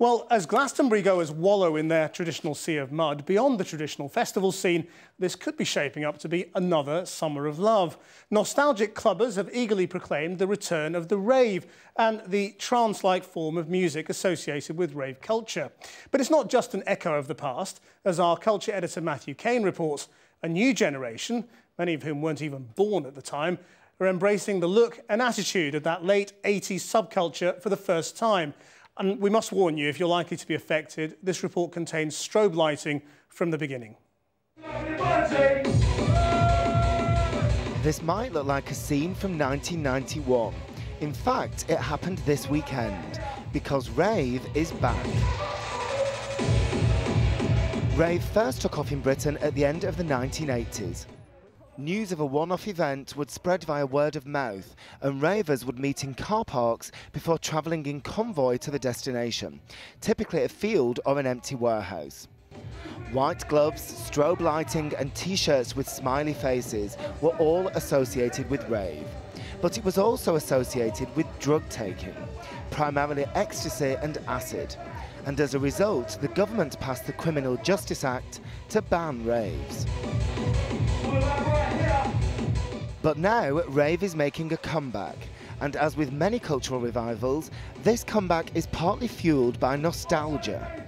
Well, as Glastonbury goers wallow in their traditional sea of mud, beyond the traditional festival scene, this could be shaping up to be another summer of love. Nostalgic clubbers have eagerly proclaimed the return of the rave and the trance-like form of music associated with rave culture. But it's not just an echo of the past. As our culture editor Matthew Kane reports, a new generation, many of whom weren't even born at the time, are embracing the look and attitude of that late 80s subculture for the first time. And we must warn you, if you're likely to be affected, this report contains strobe lighting from the beginning. This might look like a scene from 1991. In fact, it happened this weekend, because rave is back. Rave first took off in Britain at the end of the 1980s. News of a one-off event would spread via word of mouth, and ravers would meet in car parks before travelling in convoy to the destination, typically a field or an empty warehouse. White gloves, strobe lighting and T-shirts with smiley faces were all associated with rave. But it was also associated with drug taking, primarily ecstasy and acid. And as a result, the government passed the Criminal Justice Act to ban raves. But now, rave is making a comeback. And as with many cultural revivals, this comeback is partly fueled by nostalgia.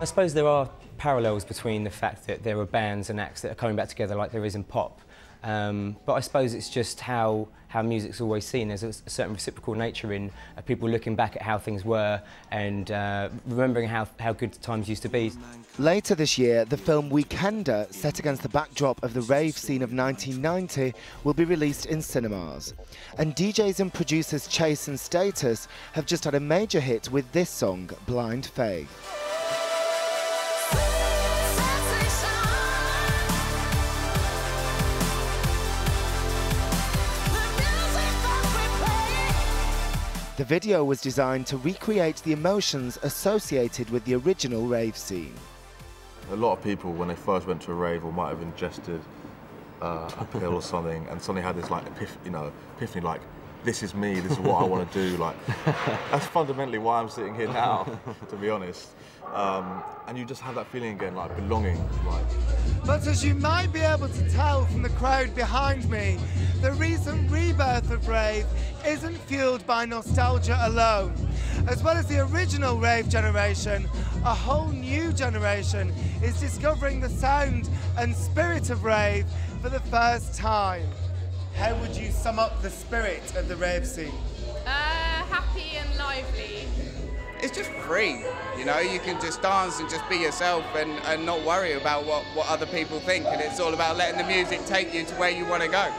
I suppose there are parallels between the fact that there are bands and acts that are coming back together like there is in pop. But I suppose it's just how music's always seen. There's a certain reciprocal nature in people looking back at how things were and remembering how good times used to be. Later this year, the film Weekender, set against the backdrop of the rave scene of 1990, will be released in cinemas. And DJs and producers Chase and Status have just had a major hit with this song, Blind Faith. The video was designed to recreate the emotions associated with the original rave scene. A lot of people, when they first went to a rave, or might have ingested a pill or something, and suddenly had this like epiphany, like, this is me, this is what I want to do. Like, that's fundamentally why I'm sitting here now, to be honest. And you just have that feeling again, like belonging. But as you might be able to tell from the crowd behind me, the recent rebirth of rave isn't fueled by nostalgia alone. As well as the original rave generation, a whole new generation is discovering the sound and spirit of rave for the first time. How would you sum up the spirit of the rave scene? Happy and lively. It's just free, you know, you can just dance and just be yourself and not worry about what other people think, and it's all about letting the music take you to where you want to go.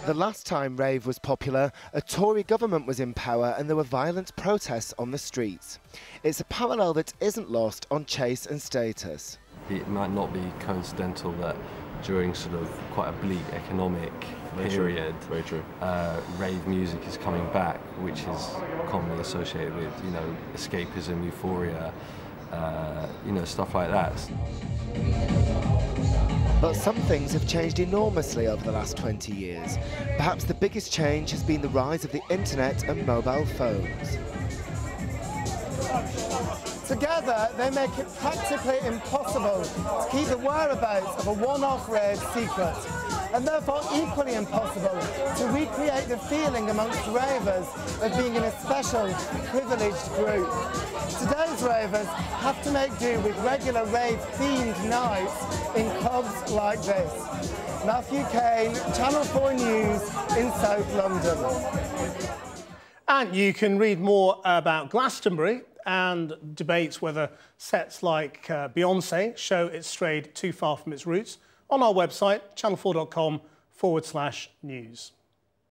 The last time rave was popular, a Tory government was in power and there were violent protests on the streets. It's a parallel that isn't lost on Chase and Status. It might not be coincidental that during sort of quite a bleak economic period, Very true. Rave music is coming back, which is commonly associated with, you know, escapism, euphoria, you know, stuff like that. But some things have changed enormously over the last 20 years. Perhaps the biggest change has been the rise of the internet and mobile phones. Together, they make it practically impossible to keep the whereabouts of a one-off rave secret, and therefore equally impossible to recreate the feeling amongst ravers of being in a special, privileged group. Today's ravers have to make do with regular rave-themed nights in clubs like this. Matthew Kane, Channel 4 News in South London. And you can read more about Glastonbury and debate whether sets like Beyoncé show it's strayed too far from its roots on our website, channel4.com/news.